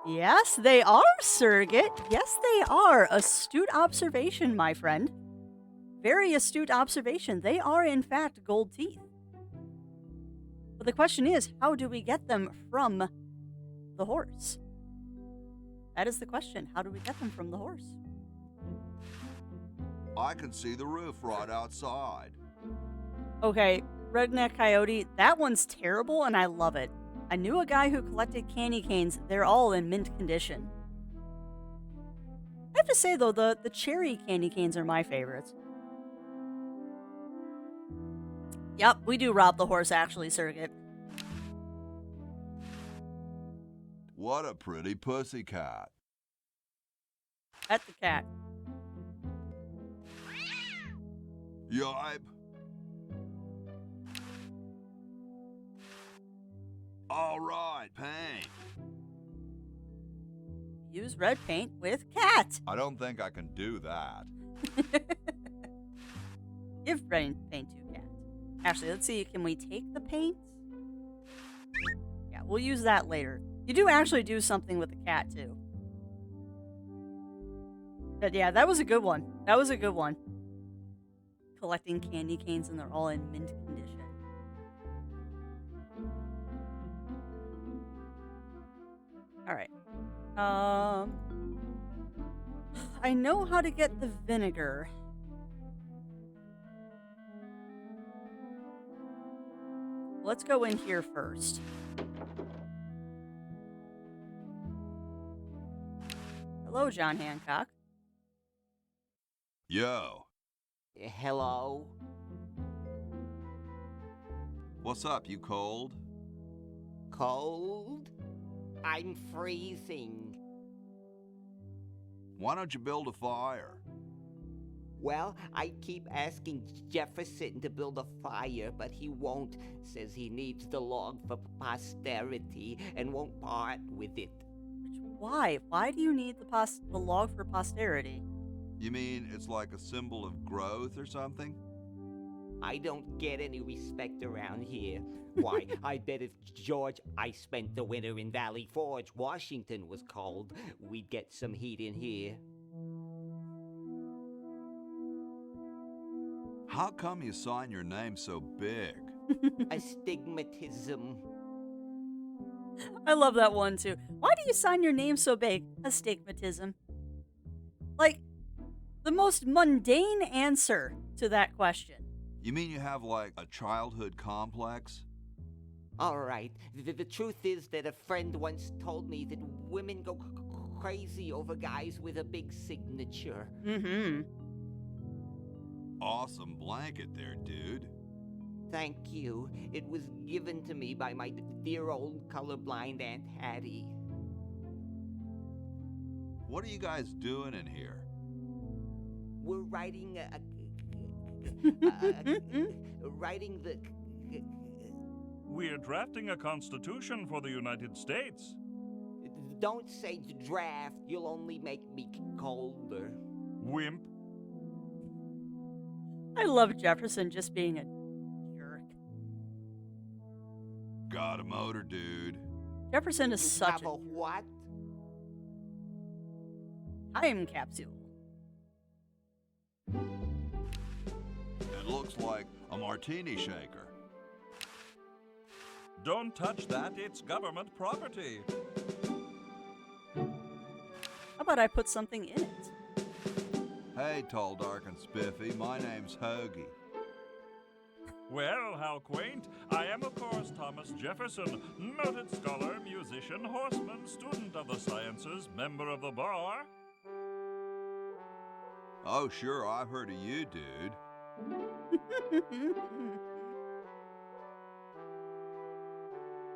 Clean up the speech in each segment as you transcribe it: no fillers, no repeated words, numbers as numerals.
Yes, they are, surrogate. Yes, they are. Astute observation, my friend. Very astute observation. They are, in fact, gold teeth. But the question is, how do we get them from the horse? That is the question. How do we get them from the horse? I can see the roof right outside. Okay, Redneck Coyote, that one's terrible and I love it. I knew a guy who collected candy canes. They're all in mint condition. I have to say, though, the cherry candy canes are my favorites. Yep, we do rob the horse, actually, surrogate. What a pretty pussycat. Pet the cat. Yipe. All right, paint. Use red paint with cat. I don't think I can do that. Give red paint to cat. Actually, let's see. Can we take the paint? Yeah, we'll use that later. You do actually do something with the cat, too. But yeah, that was a good one. That was a good one. Collecting candy canes and they're all in mint condition. All right. I know how to get the vinegar. Let's go in here first. Hello, John Hancock. Yo. Hello? What's up, you cold? Cold? I'm freezing. Why don't you build a fire? Well, I keep asking Jefferson to build a fire, but he won't. Says he needs the log for posterity and won't part with it. Why? Why do you need the log for posterity? You mean it's like a symbol of growth or something? I don't get any respect around here. Why, I bet if George I spent the winter in Valley Forge, Washington was cold, we'd get some heat in here. How come you sign your name so big? Astigmatism. I love that one too. Why do you sign your name so big? Astigmatism. Like, the most mundane answer to that question. You mean you have like a childhood complex? All right. The truth is that a friend once told me that women go crazy over guys with a big signature. Mm-hmm. Awesome blanket there, dude. Thank you. It was given to me by my dear old colorblind Aunt Hattie. What are you guys doing in here? We're writing writing the... We're drafting a constitution for the United States. Don't say draft. You'll only make me colder. Wimp. I love Jefferson just being a jerk. Got a motor, dude. Jefferson is You such have a what? time capsule. It looks like a martini shaker. Don't touch that, it's government property. How about I put something in it? Hey, tall, dark, and spiffy, my name's Hoagie. Well, how quaint. I am, of course, Thomas Jefferson, noted scholar, musician, horseman, student of the sciences, member of the bar. Oh, sure, I've heard of you, dude.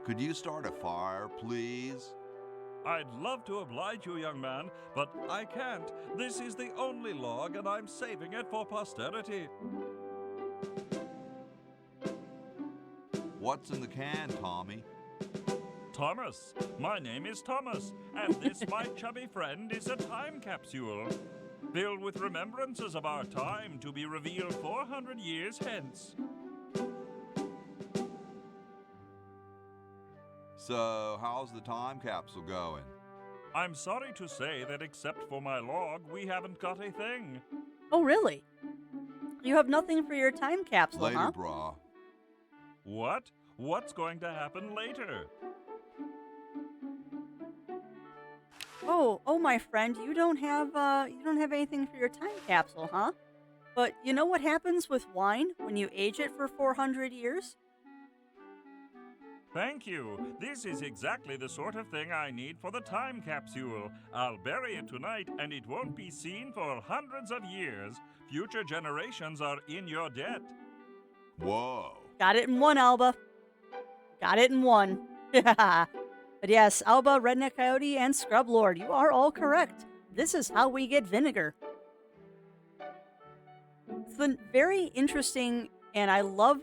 Could you start a fire, please? I'd love to oblige you, young man, but I can't. This is the only log, and I'm saving it for posterity. What's in the can, Tommy? Thomas. My name is Thomas, and this, my chubby friend, is a time capsule, filled with remembrances of our time to be revealed 400 years hence. So, how's the time capsule going? I'm sorry to say that except for my log, we haven't got a thing. Oh, really? You have nothing for your time capsule, Later, huh? brah. What? What's going to happen later? Oh, my friend, you don't have anything for your time capsule, huh? But you know what happens with wine when you age it for 400 years? Thank you. This is exactly the sort of thing I need for the time capsule. I'll bury it tonight, and it won't be seen for hundreds of years. Future generations are in your debt. Whoa. Got it in one, Alba. Got it in one. But yes, Alba, Redneck Coyote, and Scrub Lord, you are all correct. This is how we get vinegar. It's been very interesting, and I love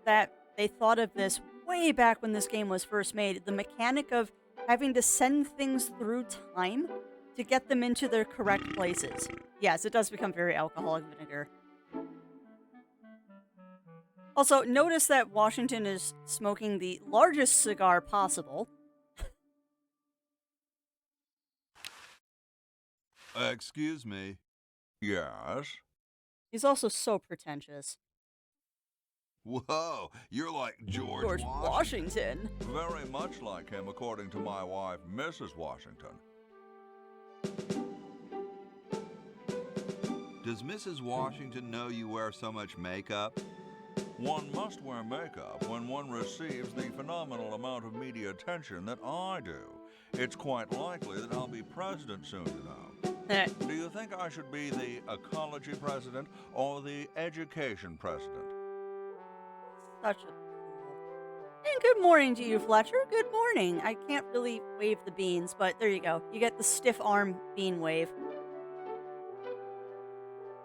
that they thought of this way back when this game was first made. The mechanic of having to send things through time to get them into their correct places. Yes, it does become very alcoholic vinegar. Also, notice that Washington is smoking the largest cigar possible. Excuse me. Yes? He's also so pretentious. Whoa, you're like George Washington. Very much like him, according to my wife, Mrs. Washington. Does Mrs. Washington know you wear so much makeup? One must wear makeup when one receives the phenomenal amount of media attention that I do. It's quite likely that I'll be president soon, you know. Do you think I should be the ecology president or the education president? Such a fool. And good morning to you, Fletcher. Good morning. I can't really wave the beans, but there you go. You get the stiff arm bean wave.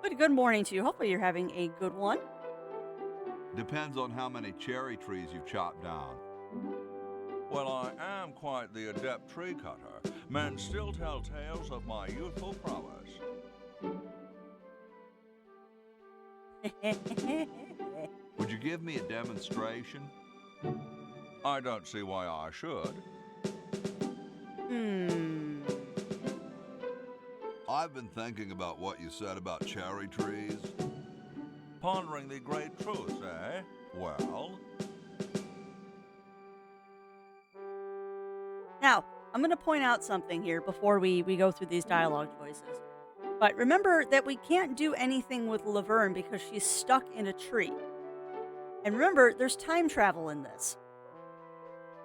But good morning to you. Hopefully you're having a good one. Depends on how many cherry trees you've chopped down. Well, I am quite the adept tree cutter. Men still tell tales of my youthful prowess. Would you give me a demonstration? I don't see why I should. I've been thinking about what you said about cherry trees. Pondering the great truths, eh? Well? Now, I'm going to point out something here before we go through these dialogue choices. But remember that we can't do anything with Laverne because she's stuck in a tree. And remember, there's time travel in this.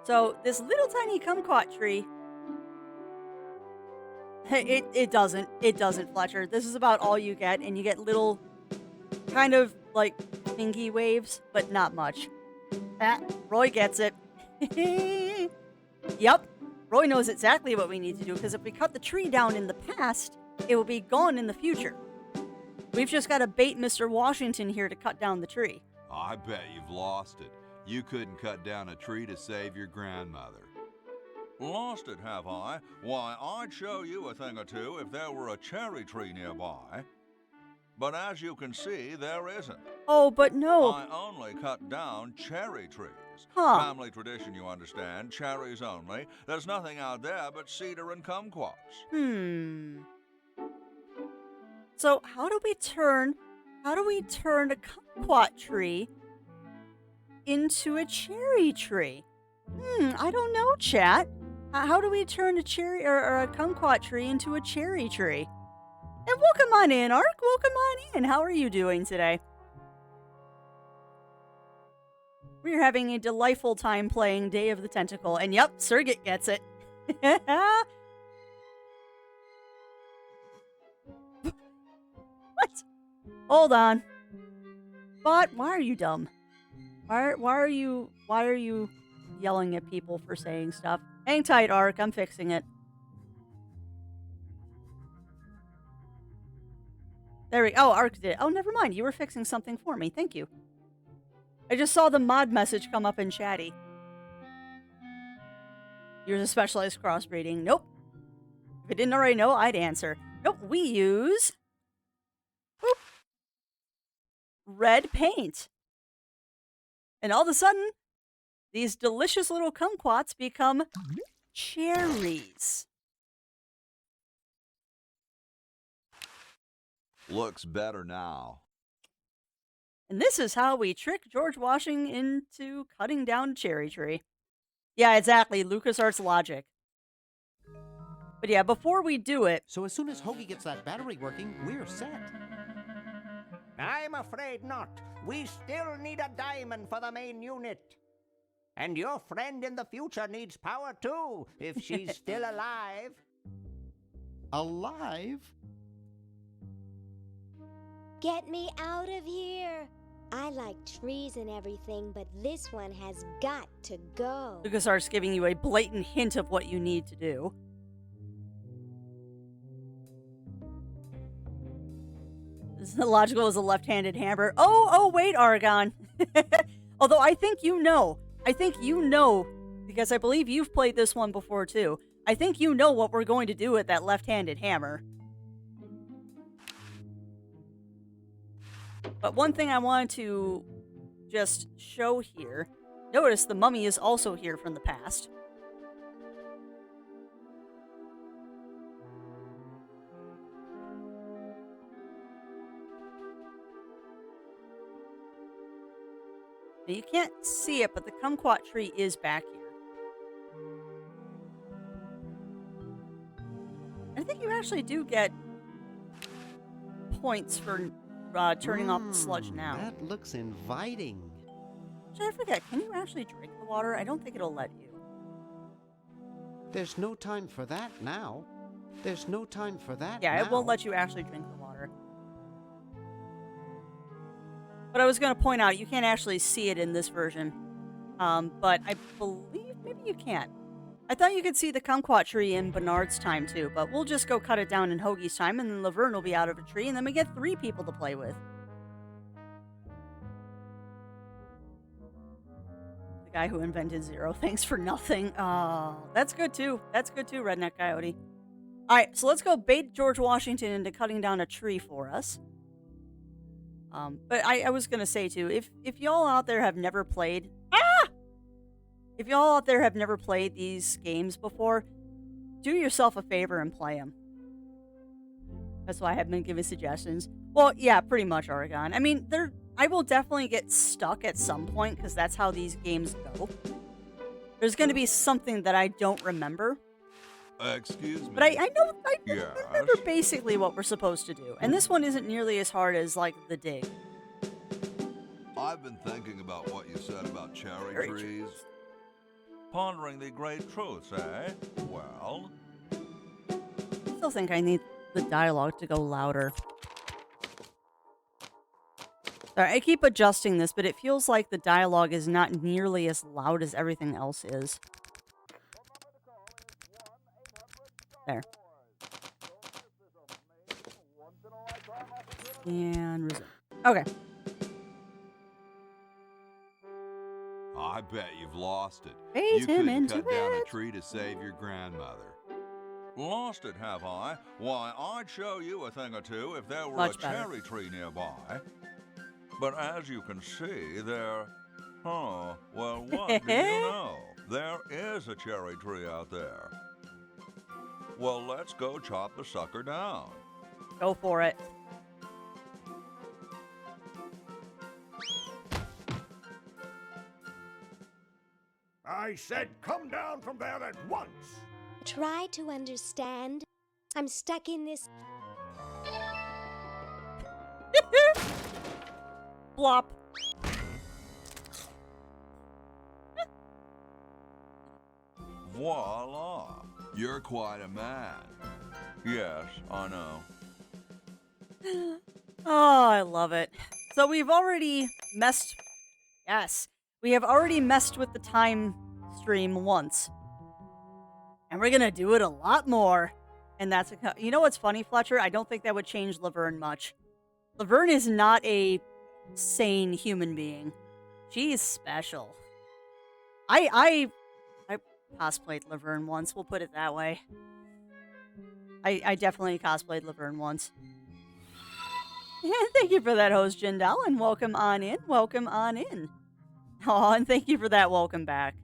So this little tiny kumquat tree, it doesn't, Fletcher. This is about all you get, and you get little kind of like thingy waves, but not much. Roy gets it. Yep. Roy knows exactly what we need to do, because if we cut the tree down in the past, it will be gone in the future. We've just got to bait Mr. Washington here to cut down the tree. I bet you've lost it. You couldn't cut down a tree to save your grandmother. Lost it, have I? Why, I'd show you a thing or two if there were a cherry tree nearby. But as you can see, there isn't. Oh, but no. I only cut down cherry trees. Huh. Family tradition, you understand. Cherries only. There's nothing out there but cedar and kumquats. So how do we turn a kumquat tree into a cherry tree? I don't know, chat. How do we turn a cherry or a kumquat tree into a cherry tree? And welcome on in, Ark. Welcome on in. How are you doing today? We're having a delightful time playing Day of the Tentacle. And yep, Surrogate gets it. What? Hold on. Bot, why are you dumb? Why are you yelling at people for saying stuff? Hang tight, Ark. I'm fixing it. There we go. Oh, Ark did. Oh, never mind. You were fixing something for me. Thank you. I just saw the mod message come up in chatty. Use a specialized crossbreeding. Nope. If I didn't already know, I'd answer. Nope. We use boop, red paint. And all of a sudden, these delicious little kumquats become cherries. Looks better now. And this is how we trick George Washington into cutting down a cherry tree. Yeah, exactly. LucasArts logic. But yeah, before we do it... So as soon as Hoagie gets that battery working, we're set. I'm afraid not. We still need a diamond for the main unit. And your friend in the future needs power too, if she's still alive. Alive? Get me out of here. I like trees and everything, but this one has got to go. LucasArts giving you a blatant hint of what you need to do. This is logical as a left-handed hammer. Oh, wait, Argon. Although I think you know. Because I believe you've played this one before too. I think you know what we're going to do with that left-handed hammer. But one thing I wanted to just show here. Notice the mummy is also here from the past. Now, you can't see it, but the kumquat tree is back here. I think you actually do get points for turning off the sludge now. That looks inviting. Actually, I forget. Can you actually drink the water? I don't think it'll let you. There's no time for that now. There's no time for that Yeah, now. it won't let you actually drink the water. But I was going to point out, you can't actually see it in this version. But I believe maybe you can. I thought you could see the kumquat tree in Bernard's time too, but we'll just go cut it down in Hoagie's time, and then Laverne will be out of a tree, and then we get 3 people to play with. The guy who invented Zero, thanks for nothing. Oh, that's good too. That's good too, Redneck Coyote. Alright, so let's go bait George Washington into cutting down a tree for us. But I was gonna say too, if y'all out there have never played... If y'all out there have never played these games before, do yourself a favor and play them. That's why I have been giving suggestions. Well, yeah, pretty much, Oregon. I mean, I will definitely get stuck at some point, because that's how these games go. There's going to be something that I don't remember. Excuse me. But I know Yes? remember basically what we're supposed to do. And this one isn't nearly as hard as, like, the dig. I've been thinking about what you said about cherry Cherry trees. Pondering the great truths, eh? Well, I still think I need the dialogue to go louder. Sorry, I keep adjusting this, but it feels like the dialogue is not nearly as loud as everything else is. There. And resume. Okay. I bet you've lost it. Bait you him couldn't into cut down a it. tree to save your grandmother. lost it, have I? Why, I'd show you a thing or two if there were Much a better. cherry tree nearby. But as you can see, there... Oh, well, what do you know? There is a cherry tree out there. Well, let's go chop the sucker down. Go for it. I said come down from there at once! Try to understand. I'm stuck in this. Blop. Voila. You're quite a man. Yes, I know. Oh, I love it. So we've already messed... Yes. We have already messed with the time stream once. And we're gonna do it a lot more. And that's... You know what's funny, Fletcher? I don't think that would change Laverne much. Laverne is not a sane human being. She's special. I cosplayed Laverne once, we'll put it that way. I definitely cosplayed Laverne once. Thank you for that, host Jindal, and welcome on in. Welcome on in. Oh, and thank you for that welcome back.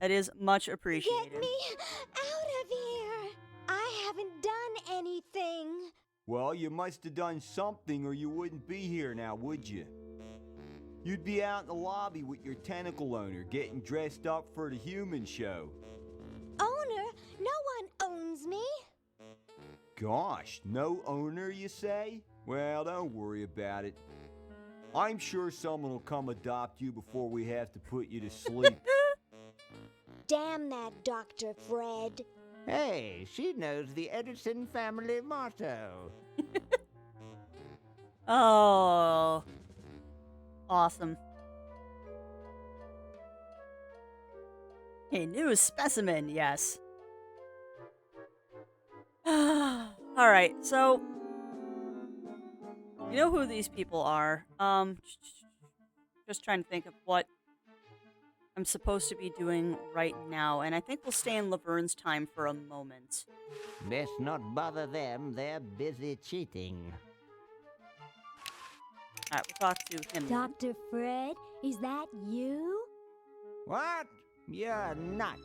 That is much appreciated. Get me out of here! I haven't done anything. Well, you must have done something or you wouldn't be here now, would you? You'd be out in the lobby with your tentacle owner getting dressed up for the human show. Owner? No one owns me. Gosh, no owner, you say? Well, don't worry about it. I'm sure someone will come adopt you before we have to put you to sleep. Damn that Dr. Fred. Hey, she knows the Edison family motto. Oh. Awesome. A new specimen, yes. Alright, so you know who these people are. Just trying to think of what I'm supposed to be doing right now, and I think we'll stay in Laverne's time for a moment. Best not bother them, they're busy cheating. Alright, we'll talk to him. Dr. Fred, is that you? What? You're nuts.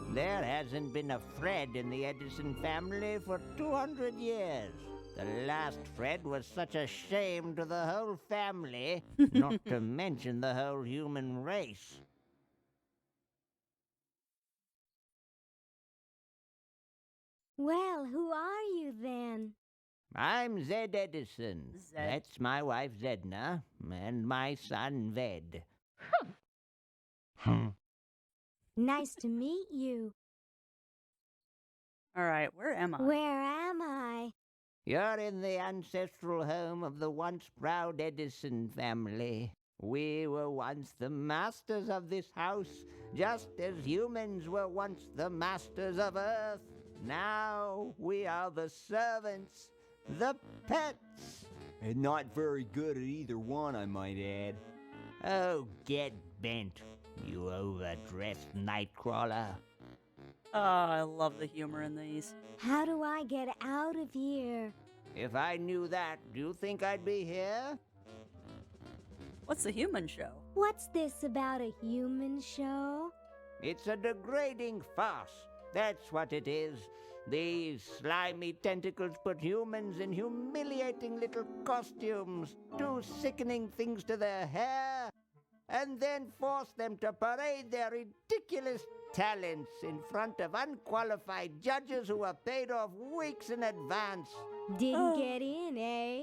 There hasn't been a Fred in the Edison family for 200 years. The last Fred was such a shame to the whole family, not to mention the whole human race. Well, who are you then? I'm Zed Edison. Zed. That's my wife Zedna, and my son Ved. Nice to meet you. Alright, where am I? Where am I? You're in the ancestral home of the once proud Edison family. We were once the masters of this house, just as humans were once the masters of Earth. Now we are the servants, the pets. And not very good at either one, I might add. Oh, get bent, you overdressed nightcrawler. Oh, I love the humor in these. How do I get out of here? If I knew that, do you think I'd be here? What's the human show? What's this about a human show? It's a degrading farce. That's what it is. These slimy tentacles put humans in humiliating little costumes, do sickening things to their hair, and then force them to parade their ridiculous talents in front of unqualified judges who are paid off weeks in advance. Didn't get in, eh?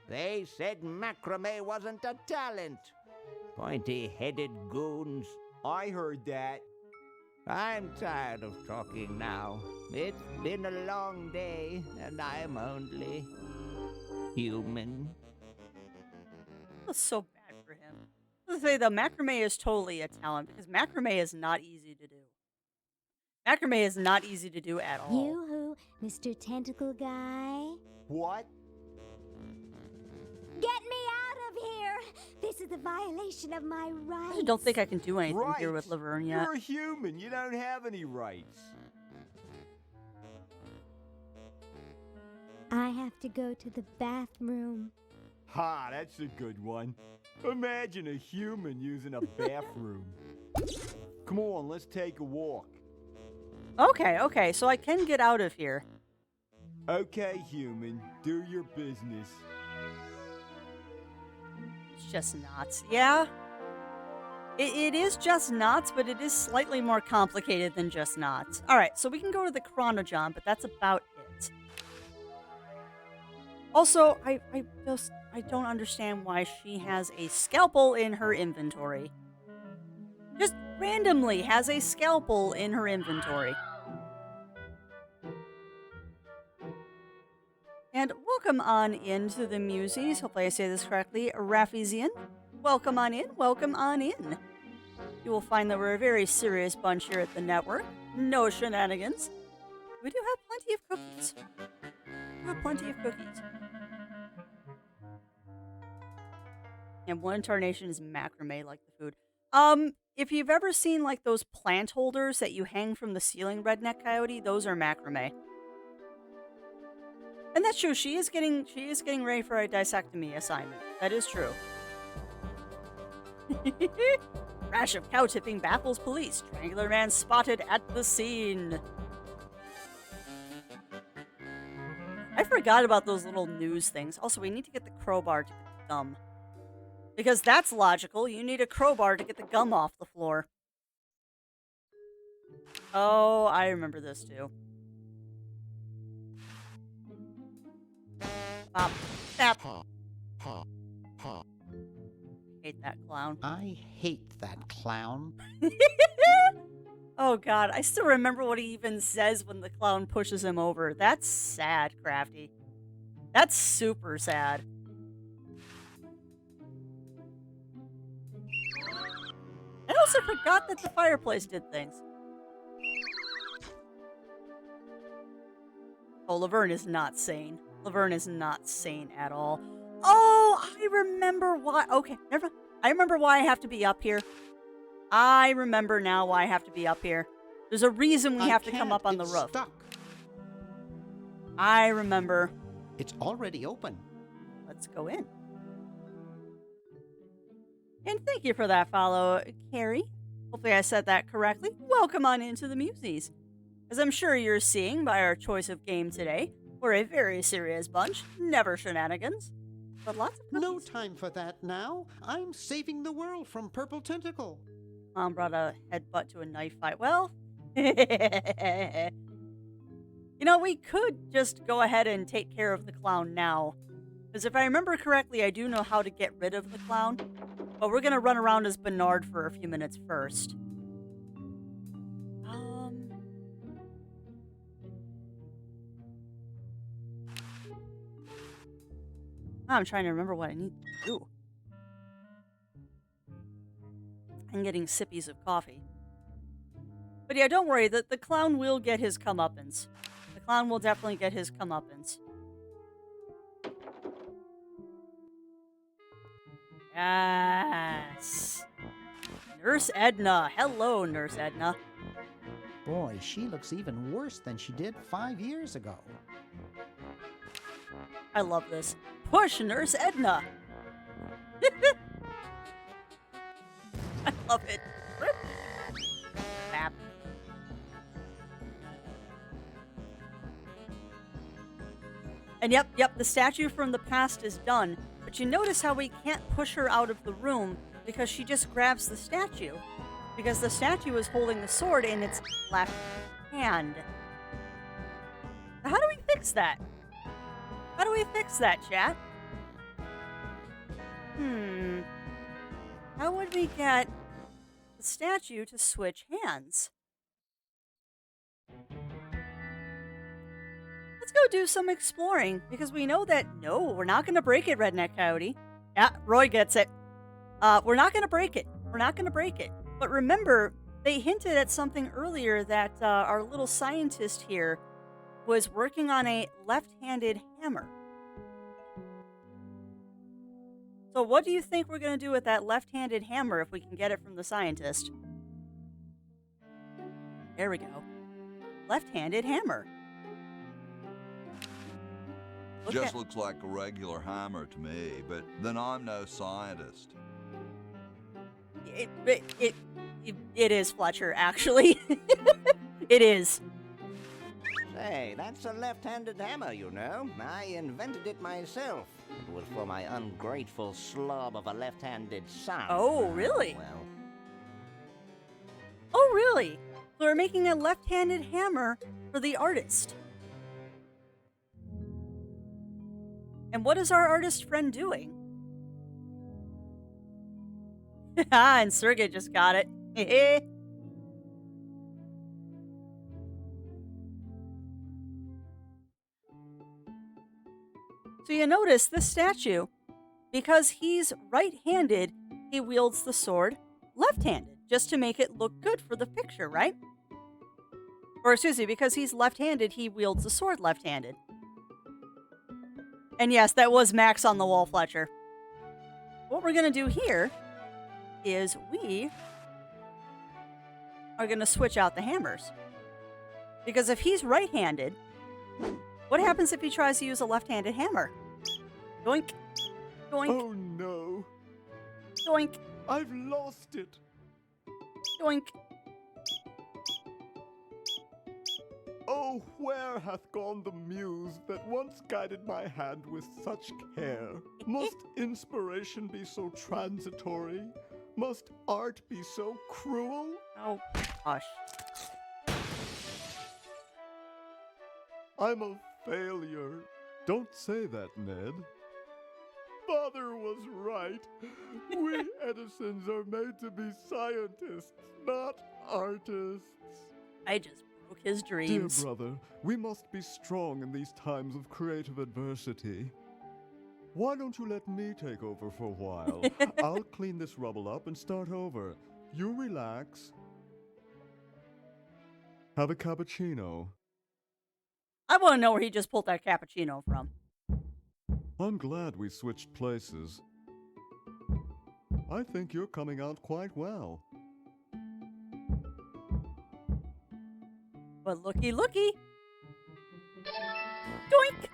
They said macrame wasn't a talent. Pointy-headed goons. I heard that. I'm tired of talking now. It's been a long day, and I'm only human. That's so bad for him. Let's say the macrame is totally a talent, because macrame is not easy to do. Macrame is not easy to do at all. You who, Mr. Tentacle Guy? What? Get me out of here! This is a violation of my rights. I don't think I can do anything here with Rights? Laverne yet. You're a human. You don't have any rights. I have to go to the bathroom. Ha, that's a good one. Imagine a human using a bathroom. Come on, let's take a walk. Okay, so I can get out of here. Okay, human, do your business. It's just knots. Yeah? It is just knots, but it is slightly more complicated than just knots. Alright, so we can go to the Chronojohn, but that's about it. Also, I don't understand why she has a scalpel in her inventory. Just randomly has a scalpel in her inventory. And welcome on into the Muses. Hopefully I say this correctly. Rafizian. Welcome on in. Welcome on in. You will find that we're a very serious bunch here at the network. No shenanigans. We do have plenty of cookies. We have plenty of cookies. And one tarnation is macrame, like the food. If you've ever seen like those plant holders that you hang from the ceiling, Redneck Coyote, those are macrame. And that's true. She is getting ready for a dissectomy assignment. That is true. Rash of cow tipping baffles police. Triangular man spotted at the scene. I forgot about those little news things. Also, we need to get the crowbar to get the gum. Because that's logical. You need a crowbar to get the gum off the floor. Oh, I remember this too. Bop. Bap. Hate that clown. I hate that clown. Oh god, I still remember what he even says when the clown pushes him over. That's sad, Crafty. That's super sad. I also forgot that the fireplace did things. Oh, Laverne is not sane. Laverne is not sane at all. Oh, I remember why. Okay, never mind. I remember why I have to be up here. I remember now why I have to be up here. There's a reason we have to come up on the It's roof. Stuck. I remember. It's already open. Let's go in. And thank you for that follow, Carrie. Hopefully I said that correctly. Welcome on into the Musees. As I'm sure you're seeing by our choice of game today, we're a very serious bunch, never shenanigans. But lots of No cookies. time for that now. I'm saving the world from Purple Tentacle. Mom brought a headbutt to a knife fight. Well, you know, we could just go ahead and take care of the clown now. Because if I remember correctly, I do know how to get rid of the clown. But we're going to run around as Bernard for a few minutes first. I'm trying to remember what I need to do. I'm getting sippies of coffee. But yeah, don't worry, the clown will get his comeuppance. The clown will definitely get his comeuppance. Yes. Nurse Edna. Hello, Nurse Edna. Boy, she looks even worse than she did 5 years ago. I love this. Push, Nurse Edna. I love it. Bap. And yep, the statue from the past is done. But you notice how we can't push her out of the room because she just grabs the statue. Because the statue is holding the sword in its left hand. How do we fix that? How do we fix that, chat? How would we get the statue to switch hands? Let's go do some exploring, because we know that, no, we're not going to break it, Redneck Coyote. Yeah, Roy gets it. We're not going to break it. We're not going to break it. But remember, they hinted at something earlier that our little scientist here was working on a left-handed hammer. So what do you think we're going to do with that left-handed hammer if we can get it from the scientist? There we go. Left-handed hammer. Just looks like a regular hammer to me, but then I'm no scientist. It is, Fletcher, actually. It is. Say, that's a left-handed hammer, you know. I invented it myself. It was for my ungrateful slob of a left-handed son. Oh, really? Well, Oh, really? So we're making a left-handed hammer for the artist. And what is our artist friend doing? And Sergey just got it. So you notice this statue, because he's right-handed, he wields the sword left-handed, just to make it look good for the picture, right? Or excuse me, because he's left-handed, he wields the sword left-handed. And yes, that was Max on the wall, Fletcher. What we're going to do here is we are going to switch out the hammers. Because if he's right-handed, what happens if he tries to use a left-handed hammer? Doink. Doink. Oh no, Doink. I've lost it. Doink. Oh, where hath gone the muse that once guided my hand with such care? Must inspiration be so transitory? Must art be so cruel? Oh, gosh. I'm a failure. Don't say that, Ned. Father was right. We Edisons are made to be scientists, not artists. I just broke his dreams. Dear brother, we must be strong in these times of creative adversity. Why don't you let me take over for a while? I'll clean this rubble up and start over. You relax. Have a cappuccino. I want to know where he just pulled that cappuccino from. I'm glad we switched places. I think you're coming out quite well. But looky, looky. Doink!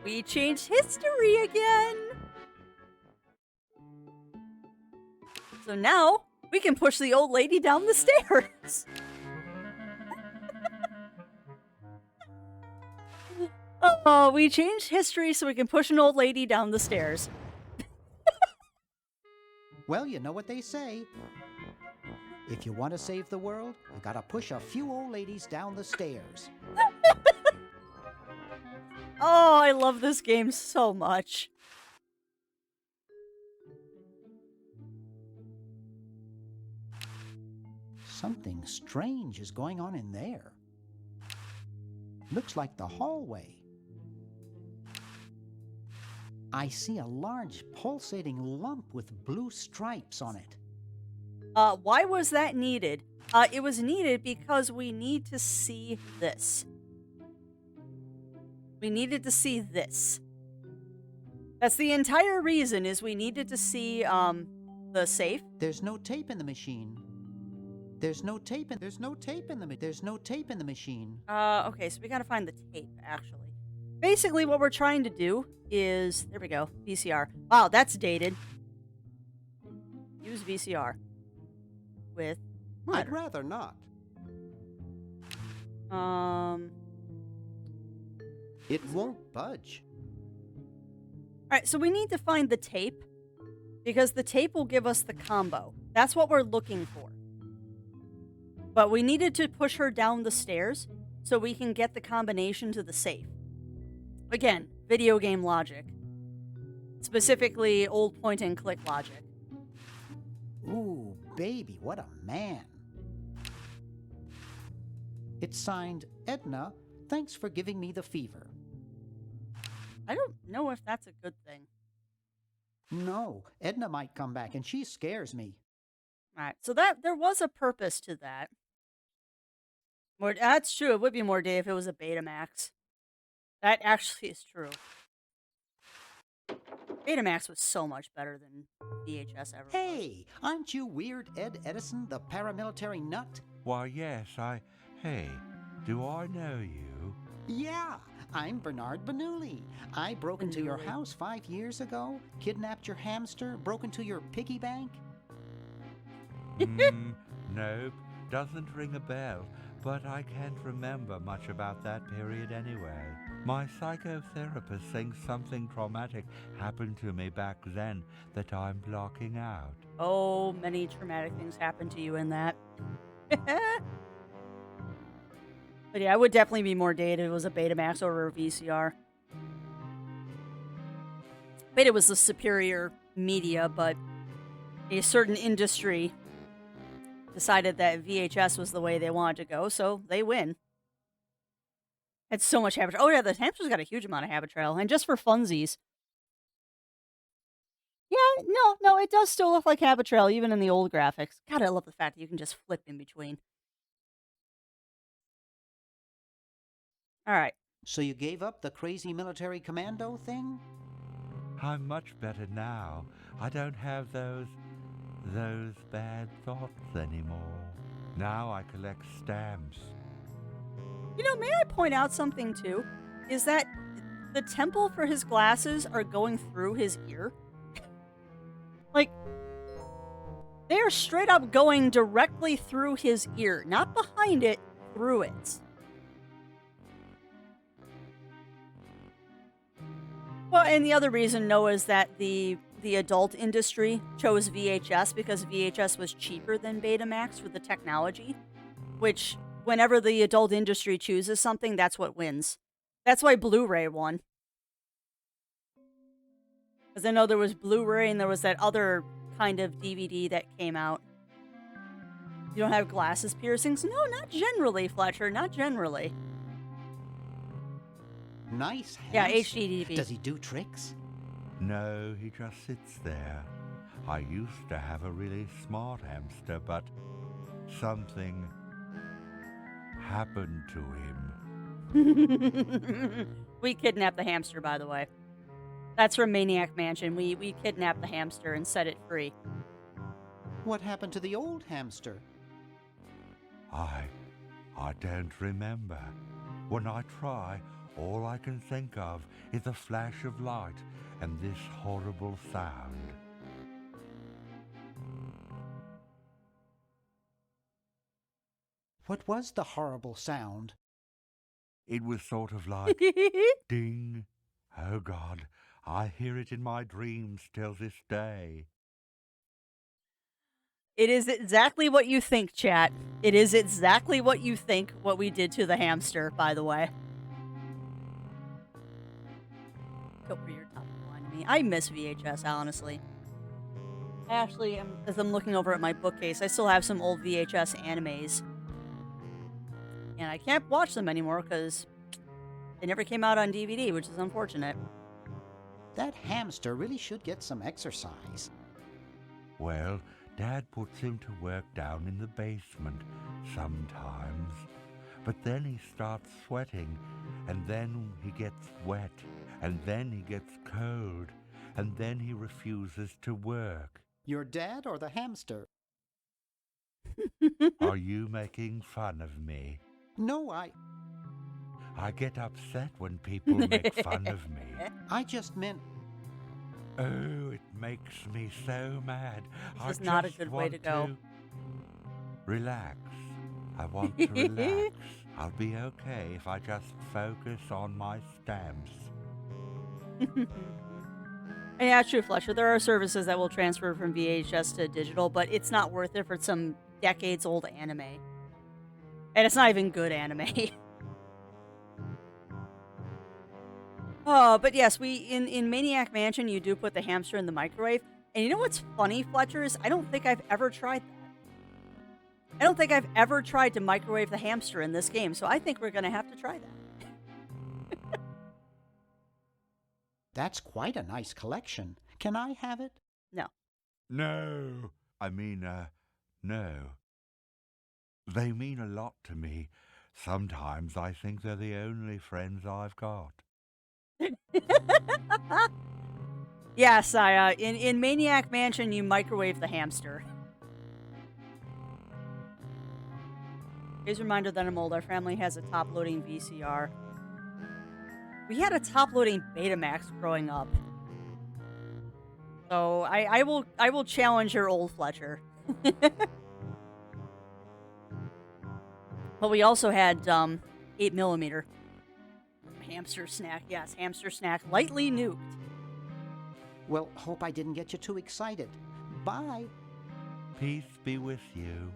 We changed history again. So now we can push the old lady down the stairs. Oh, we changed history so we can push an old lady down the stairs. Well, you know what they say. If you want to save the world, you gotta push a few old ladies down the stairs. Oh, I love this game so much. Something strange is going on in there. Looks like the hallway. I see a large pulsating lump with blue stripes on it. Why was that needed? It was needed because we need to see this. We needed to see this. That's the entire reason, is we needed to see, the safe. There's no tape in the machine. There's no tape in the machine. Okay, so we gotta find the tape, actually. Basically, what we're trying to do is... There we go. VCR. Wow, that's dated. Use VCR. With... I'd rather not. It won't budge. Alright, so we need to find the tape, because the tape will give us the combo. That's what we're looking for. But we needed to push her down the stairs so we can get the combination to the safe. Again, video game logic. Specifically, old point-and-click logic. Ooh, baby, what a man. It's signed, Edna, thanks for giving me the fever. I don't know if that's a good thing. No, Edna might come back and she scares me. Alright, so there was a purpose to that. That's true, it would be more day if it was a Betamax. That actually is true. Betamax was so much better than VHS ever was. Hey, aren't you Weird Ed Edison, the paramilitary nut? Why, yes, Hey, do I know you? Yeah, I'm Bernard Bernoulli. I broke into your house 5 years ago, kidnapped your hamster, broke into your piggy bank. Nope, doesn't ring a bell, but I can't remember much about that period anyway. My psychotherapist thinks something traumatic happened to me back then that I'm blocking out. Oh, many traumatic things happened to you in that. But yeah, I would definitely be more dated if it was a Betamax over a VCR. Beta was the superior media, but a certain industry decided that VHS was the way they wanted to go, so they win. Had so much habit. Oh yeah, the hamster's got a huge amount of habit trail, and just for funsies. Yeah, no, it does still look like habit trail, even in the old graphics. God, I love the fact that you can just flip in between. All right. So you gave up the crazy military commando thing? I'm much better now. I don't have those bad thoughts anymore. Now I collect stamps. You know, may I point out something too? Is that the temple for his glasses are going through his ear? Like, They are straight up going directly through his ear, not behind it, through it. Well, and the other reason, Noah, is that the adult industry chose VHS because VHS was cheaper than Betamax for the technology, which whenever the adult industry chooses something, that's what wins. That's why Blu-ray won. Because I know there was Blu-ray and there was that other kind of DVD that came out. You don't have glasses piercings? No, not generally, Fletcher. Not generally. Nice hamster. Yeah, HDDV. Does he do tricks? No, he just sits there. I used to have a really smart hamster, but something happened to him. We kidnapped the hamster, by the way. That's from Maniac Mansion. We kidnapped the hamster and set it free. What happened to the old hamster? I don't remember. When I try, all I can think of is a flash of light and this horrible sound. What was the horrible sound? It was sort of like ding. Oh God, I hear it in my dreams till this day. It is exactly what you think, chat. It is exactly what you think what we did to the hamster, by the way. Go for your top line to me. I miss VHS, honestly. Actually, as I'm looking over at my bookcase, I still have some old VHS animes. And I can't watch them anymore because they never came out on DVD, which is unfortunate. That hamster really should get some exercise. Well, Dad puts him to work down in the basement sometimes. But then he starts sweating, and then he gets wet, and then he gets cold, and then he refuses to work. Your dad or the hamster? Are you making fun of me? No, I get upset when people make fun of me. I just meant... Oh, it makes me so mad. This is not a good way to go. Relax. I want to relax. I'll be okay if I just focus on my stamps. And yeah, true, Fletcher. There are services that will transfer from VHS to digital, but it's not worth it for some decades-old anime. And it's not even good anime. But yes, in Maniac Mansion, you do put the hamster in the microwave. And you know what's funny, Fletcher, is I don't think I've ever tried that. I don't think I've ever tried to microwave the hamster in this game, so I think we're going to have to try that. That's quite a nice collection. Can I have it? No. No. I mean, no. They mean a lot to me. Sometimes I think they're the only friends I've got. Yes, in Maniac Mansion, you microwave the hamster. Here's a reminder that I'm old. Our family has a top-loading VCR. We had a top-loading Betamax growing up. So I will challenge your old Fletcher. But we also had 8mm. Hamster snack, yes, hamster snack, lightly nuked. Well, hope I didn't get you too excited. Bye. Peace be with you.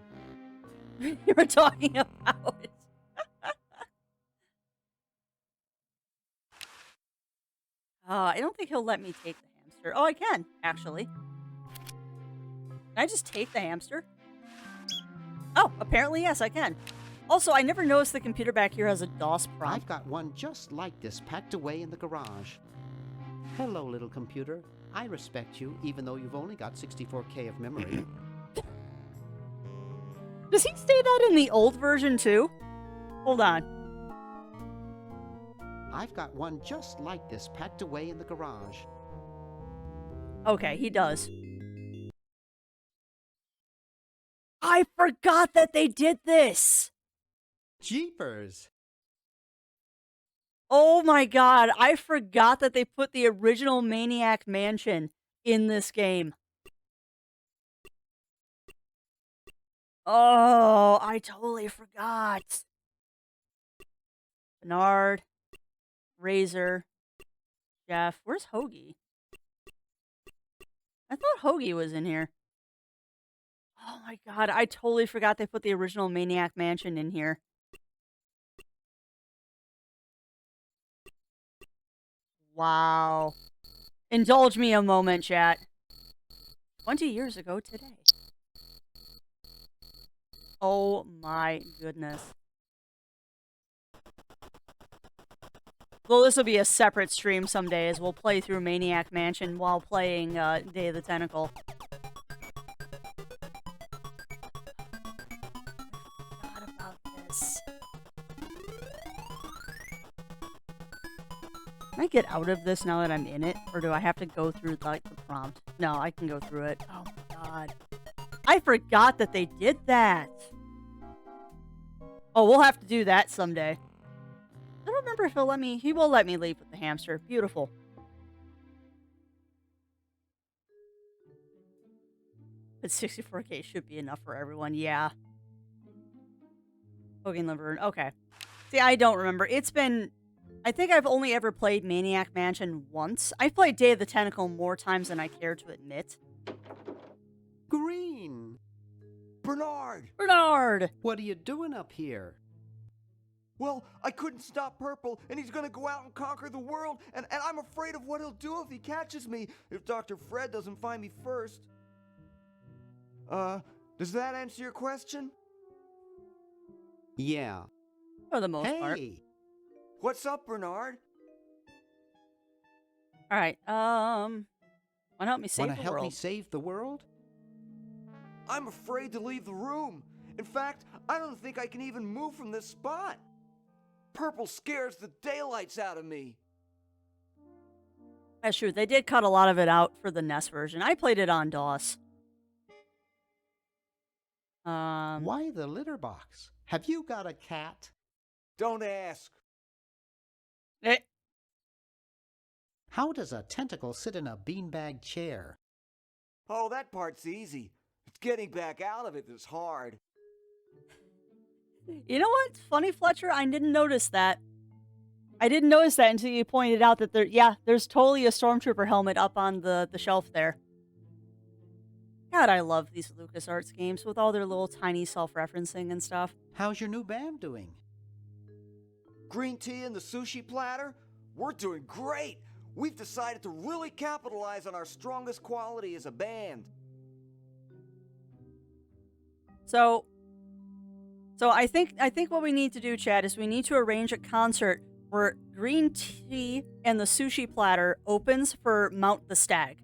You were talking about it. I don't think he'll let me take the hamster. Oh, I can, actually. Can I just take the hamster? Oh, apparently yes, I can. Also, I never noticed the computer back here has a DOS prompt. I've got one just like this packed away in the garage. Hello, little computer. I respect you, even though you've only got 64K of memory. Does he say that in the old version, too? Hold on. I've got one just like this packed away in the garage. Okay, he does. I forgot that they did this! Jeepers! Oh my god, I forgot that they put the original Maniac Mansion in this game. Oh, I totally forgot. Bernard, Razor, Jeff. Where's Hoagie? I thought Hoagie was in here. Oh my god, I totally forgot they put the original Maniac Mansion in here. Wow. Indulge me a moment, chat. 20 years ago today. Oh my goodness. Well, this will be a separate stream someday as we'll play through Maniac Mansion while playing Day of the Tentacle. Forgot about this. Can I get out of this now that I'm in it? Or do I have to go through like the prompt? No, I can go through it. Oh my god. I forgot that they did that. Oh, we'll have to do that someday. I don't remember if he'll let me. He will let me leave with the hamster. Beautiful. But 64K should be enough for everyone. Yeah. Hogan Laverne. Okay. See, I don't remember. It's been... I think I've only ever played Maniac Mansion once. I've played Day of the Tentacle more times than I care to admit. Green! Bernard! Bernard! What are you doing up here? Well, I couldn't stop Purple, and he's gonna go out and conquer the world, and I'm afraid of what he'll do if he catches me, if Dr. Fred doesn't find me first. Does that answer your question? Yeah. For the most part. Hey! What's up, Bernard? Alright, wanna help me save Wanna the help world? me save the world? I'm afraid to leave the room. In fact, I don't think I can even move from this spot. Purple scares the daylights out of me. That's true. They did cut a lot of it out for the NES version. I played it on DOS. Why the litter box? Have you got a cat? Don't ask. How does a tentacle sit in a beanbag chair? Oh, that part's easy. It's getting back out of it that's hard. You know what's funny, Fletcher? I didn't notice that. I didn't notice that until you pointed out that there's totally a Stormtrooper helmet up on the shelf there. God, I love these LucasArts games with all their little tiny self-referencing and stuff. How's your new band doing? Green tea and the sushi platter? We're doing great. We've decided to really capitalize on our strongest quality as a band. So I think what we need to do, Chad, is we need to arrange a concert where Green Tea and the Sushi Platter opens for Mount the Stag.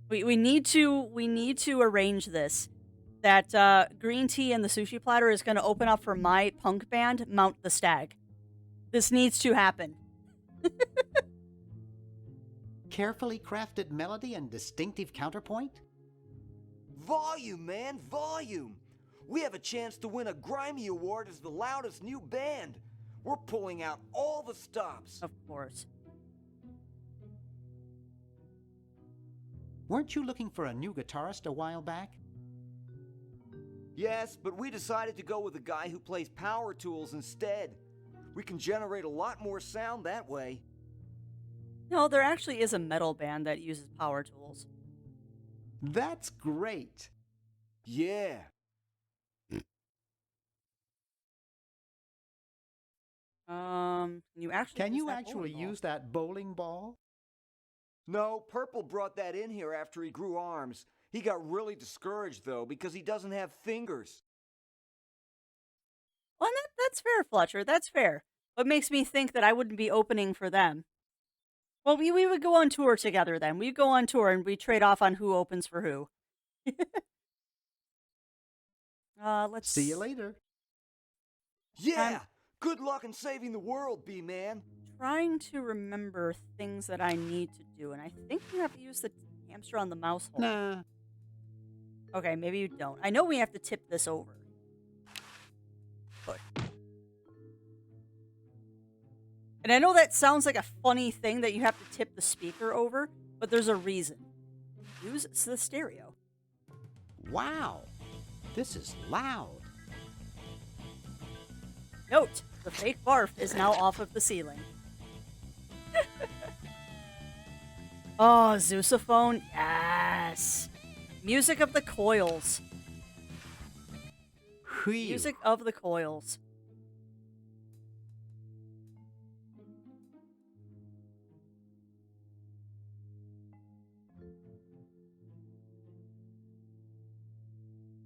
We need to arrange this. That Green Tea and the Sushi Platter is going to open up for my punk band, Mount the Stag. This needs to happen. Carefully crafted melody and distinctive counterpoint? Volume, man, volume. We have a chance to win a Grimy Award as the loudest new band. We're pulling out all the stops. Of course. Weren't you looking for a new guitarist a while back? Yes, but we decided to go with a guy who plays power tools instead. We can generate a lot more sound that way. No, there actually is a metal band that uses power tools. That's great. Yeah. Can you actually use that bowling ball? No, Purple brought that in here after he grew arms. He got really discouraged, though, because he doesn't have fingers. Well, that's fair, Fletcher. That's fair. What makes me think that I wouldn't be opening for them? Well, we would go on tour together then. We'd go on tour and we trade off on who opens for who. Let's see you later. Yeah! Good luck in saving the world, B-Man. Trying to remember things that I need to do, and I think you have to use the hamster on the mouse hole. Nah. Okay, maybe you don't. I know we have to tip this over. But... And I know that sounds like a funny thing that you have to tip the speaker over, but there's a reason. Use the stereo. Wow. This is loud. Note, the fake barf is now off of the ceiling. Oh, Zeusophone, yes. Music of the coils. Whew. Music of the coils.